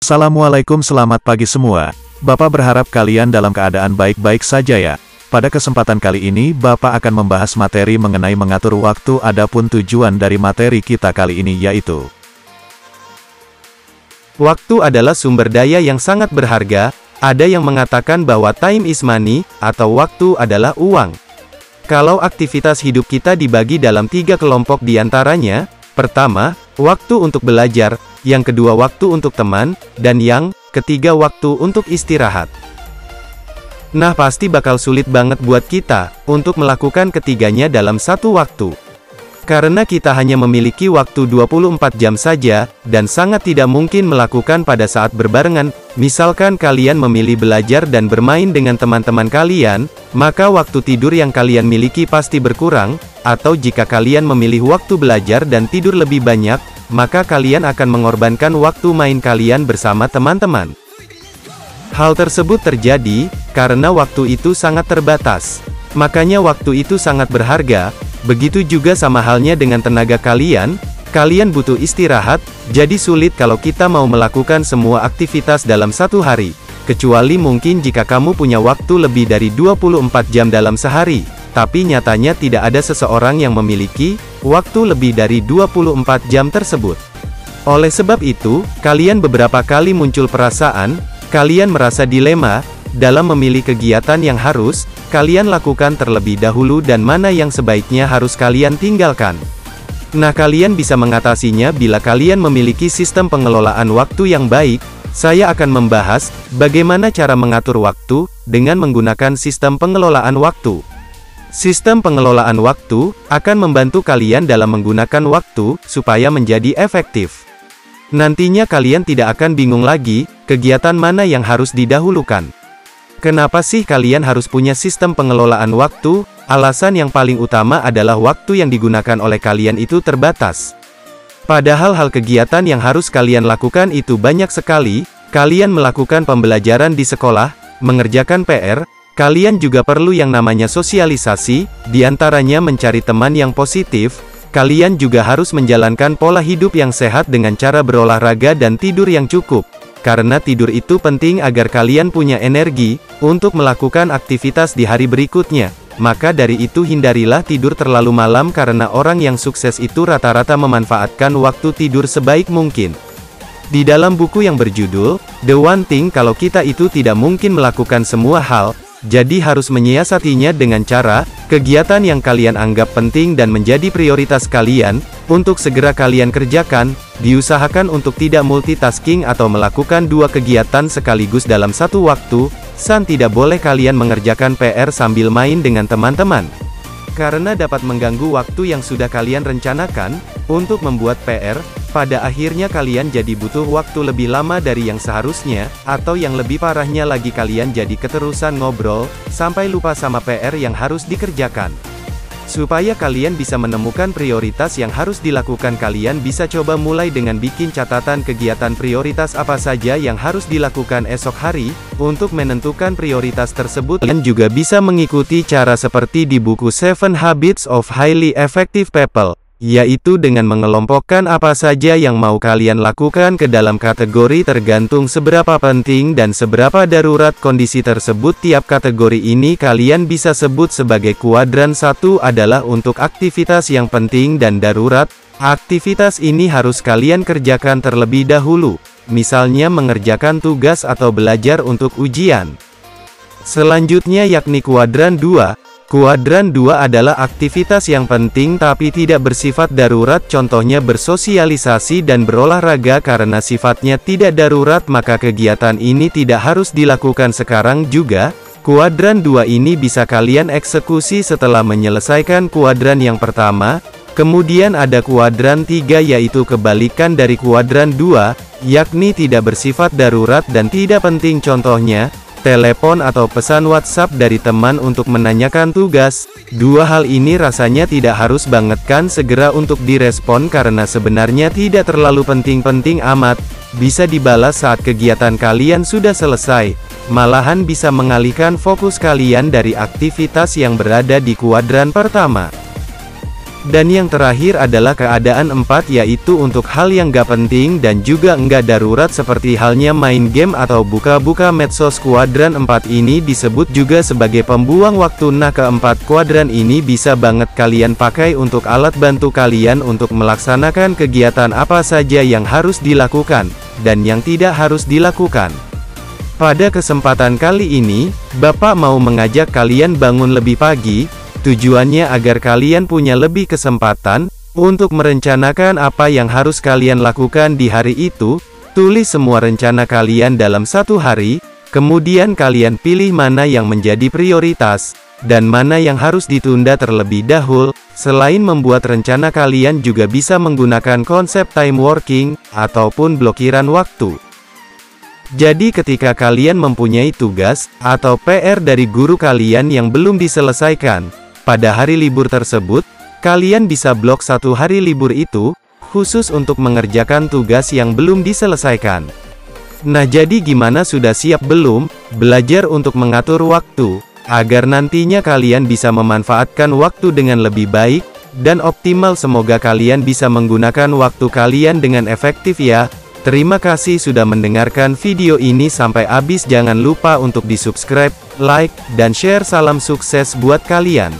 Assalamualaikum, selamat pagi semua. Bapak berharap kalian dalam keadaan baik-baik saja ya. Pada kesempatan kali ini Bapak akan membahas materi mengenai mengatur waktu. Adapun tujuan dari materi kita kali ini yaitu waktu adalah sumber daya yang sangat berharga. Ada yang mengatakan bahwa time is money, atau waktu adalah uang. Kalau aktivitas hidup kita dibagi dalam 3 kelompok diantaranya, pertama, waktu untuk belajar, yang kedua waktu untuk teman, dan yang ketiga waktu untuk istirahat. Nah, pasti bakal sulit banget buat kita untuk melakukan ketiganya dalam satu waktu. Karena kita hanya memiliki waktu 24 jam saja, dan sangat tidak mungkin melakukan pada saat berbarengan. Misalkan kalian memilih belajar dan bermain dengan teman-teman kalian, maka waktu tidur yang kalian miliki pasti berkurang, atau jika kalian memilih waktu belajar dan tidur lebih banyak, maka kalian akan mengorbankan waktu main kalian bersama teman-teman. Hal tersebut terjadi, karena waktu itu sangat terbatas. Makanya waktu itu sangat berharga. Begitu juga sama halnya dengan tenaga kalian butuh istirahat, jadi sulit kalau kita mau melakukan semua aktivitas dalam satu hari. Kecuali mungkin jika kamu punya waktu lebih dari 24 jam dalam sehari, tapi nyatanya tidak ada seseorang yang memiliki waktu lebih dari 24 jam tersebut. Oleh sebab itu, kalian beberapa kali muncul perasaan, kalian merasa dilema, dalam memilih kegiatan yang harus kalian lakukan terlebih dahulu dan mana yang sebaiknya harus kalian tinggalkan. Nah, kalian bisa mengatasinya bila kalian memiliki sistem pengelolaan waktu yang baik. Saya akan membahas bagaimana cara mengatur waktu dengan menggunakan sistem pengelolaan waktu. Sistem pengelolaan waktu akan membantu kalian dalam menggunakan waktu supaya menjadi efektif. Nantinya kalian tidak akan bingung lagi kegiatan mana yang harus didahulukan. Kenapa sih kalian harus punya sistem pengelolaan waktu? Alasan yang paling utama adalah waktu yang digunakan oleh kalian itu terbatas. Padahal hal kegiatan yang harus kalian lakukan itu banyak sekali. Kalian melakukan pembelajaran di sekolah, mengerjakan PR, kalian juga perlu yang namanya sosialisasi, diantaranya mencari teman yang positif. Kalian juga harus menjalankan pola hidup yang sehat dengan cara berolahraga dan tidur yang cukup. Karena tidur itu penting agar kalian punya energi untuk melakukan aktivitas di hari berikutnya. Maka dari itu hindarilah tidur terlalu malam karena orang yang sukses itu rata-rata memanfaatkan waktu tidur sebaik mungkin. Di dalam buku yang berjudul The One Thing, kalau kita itu tidak mungkin melakukan semua hal, jadi harus menyiasatinya dengan cara kegiatan yang kalian anggap penting dan menjadi prioritas kalian untuk segera kalian kerjakan. Diusahakan untuk tidak multitasking atau melakukan 2 kegiatan sekaligus dalam satu waktu. Tidak boleh kalian mengerjakan PR sambil main dengan teman-teman, karena dapat mengganggu waktu yang sudah kalian rencanakan untuk membuat PR. Pada akhirnya kalian jadi butuh waktu lebih lama dari yang seharusnya, atau yang lebih parahnya lagi kalian jadi keterusan ngobrol sampai lupa sama PR yang harus dikerjakan. Supaya kalian bisa menemukan prioritas yang harus dilakukan, kalian bisa coba mulai dengan bikin catatan kegiatan prioritas apa saja yang harus dilakukan esok hari. Untuk menentukan prioritas tersebut, kalian juga bisa mengikuti cara seperti di buku 7 Habits of Highly Effective People, yaitu dengan mengelompokkan apa saja yang mau kalian lakukan ke dalam kategori tergantung seberapa penting dan seberapa darurat kondisi tersebut. Tiap kategori ini kalian bisa sebut sebagai kuadran. 1 adalah untuk aktivitas yang penting dan darurat. Aktivitas ini harus kalian kerjakan terlebih dahulu, misalnya mengerjakan tugas atau belajar untuk ujian. Selanjutnya yakni kuadran 2. Kuadran 2 adalah aktivitas yang penting tapi tidak bersifat darurat, contohnya bersosialisasi dan berolahraga. Karena sifatnya tidak darurat, maka kegiatan ini tidak harus dilakukan sekarang juga. Kuadran 2 ini bisa kalian eksekusi setelah menyelesaikan kuadran yang pertama. Kemudian ada kuadran 3, yaitu kebalikan dari kuadran 2, yakni tidak bersifat darurat dan tidak penting, contohnya telepon atau pesan WhatsApp dari teman untuk menanyakan tugas. 2 hal ini rasanya tidak harus banget kan segera untuk direspon karena sebenarnya tidak terlalu penting-penting amat. Bisa dibalas saat kegiatan kalian sudah selesai. Malahan bisa mengalihkan fokus kalian dari aktivitas yang berada di kuadran pertama. Dan yang terakhir adalah keadaan 4, yaitu untuk hal yang gak penting dan juga enggak darurat seperti halnya main game atau buka-buka medsos. Kuadran 4 ini disebut juga sebagai pembuang waktu. Nah, keempat kuadran ini bisa banget kalian pakai untuk alat bantu kalian untuk melaksanakan kegiatan apa saja yang harus dilakukan, dan yang tidak harus dilakukan. Pada kesempatan kali ini, Bapak mau mengajak kalian bangun lebih pagi. Tujuannya agar kalian punya lebih kesempatan untuk merencanakan apa yang harus kalian lakukan di hari itu. Tulis semua rencana kalian dalam satu hari, kemudian kalian pilih mana yang menjadi prioritas, dan mana yang harus ditunda terlebih dahulu. Selain membuat rencana, kalian juga bisa menggunakan konsep time working, ataupun blokiran waktu. Jadi ketika kalian mempunyai tugas, atau PR dari guru kalian yang belum diselesaikan, pada hari libur tersebut, kalian bisa blok satu hari libur itu, khusus untuk mengerjakan tugas yang belum diselesaikan. Nah, jadi gimana, sudah siap belum? Belajar untuk mengatur waktu, agar nantinya kalian bisa memanfaatkan waktu dengan lebih baik, dan optimal. Semoga kalian bisa menggunakan waktu kalian dengan efektif ya. Terima kasih sudah mendengarkan video ini sampai habis. Jangan lupa untuk di subscribe, like, dan share. Salam sukses buat kalian.